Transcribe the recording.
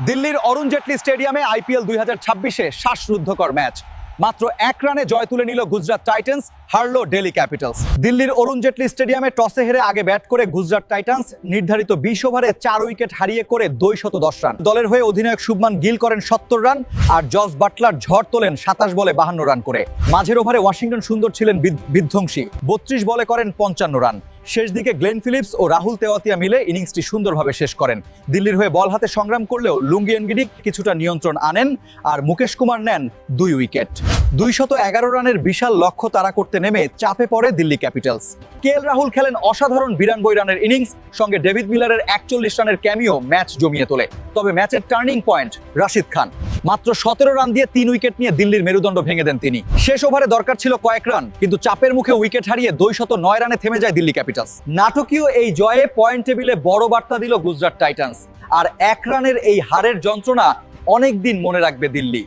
দিল্লির অরুণ জেটলি স্টেডিয়ামে আইপিএল 2026-এ শ্বাসরুদ্ধকর ম্যাচ। মাত্র 1 রানে জয় তুলে নিল গুজরাট টাইটান্স, হারলো দিল্লি ক্যাপিটালস। দিল্লির অরুণ জেটলি স্টেডিয়ামে টসে হেরে আগে ব্যাট করে গুজরাট টাইটান্স নির্ধারিত 20 ওভারে 4 উইকেট হারিয়ে করে 210 রান। দলের হয়ে অধিনায়ক শুভমান গিল করেন 70 রান আর জস বাটলার ঝড় তোলেন 27 বলে 52 রান করে। মাঝের ওভারে ওয়াশিংটন সুন্দর ছিলেন বিধ্বংসী, 32 বলে করেন 55 রান। শেষ দিকে গ্লেন ফিলিপস ও রাহুল তেওয়াতিয়া মিলে ইনিংসটি সুন্দরভাবে শেষ করেন। দিল্লির হয়ে বল হাতে সংগ্রাম করলেও লুঙ্গি এনগিডি কিছুটা নিয়ন্ত্রণ আনেন আর মুকেশ কুমার নেন 2 উইকেট। 211 রানের বিশাল লক্ষ্য তাড়া করতে নেমে চাপে পড়ে দিল্লি ক্যাপিটালস। কেএল রাহুল খেলেন অসাধারণ 92 রানের ইনিংস, সঙ্গে ডেভিড মিলারের 41 রানের ক্যামিও ম্যাচ জমিয়ে তোলে। তবে ম্যাচের টার্নিং পয়েন্ট রাশিদ খান। মাত্র 17 রান দিয়ে 3 উইকেট নিয়ে দিল্লির মেরুদণ্ড ভেঙে দেন তিনি। শেষ ওভারে দরকার ছিল কয়েক রান, কিন্তু চাপের মুখে উইকেট হারিয়ে 209 রানে থেমে যায় দিল্লি ক্যাপিটালস। নাটকীয় এই জয়ে পয়েন্ট টেবিলে বড় বার্তা দিল গুজরাট টাইটান্স, আর 1 রানের এই হারের যন্ত্রণা অনেক দিন মনে রাখবে দিল্লি।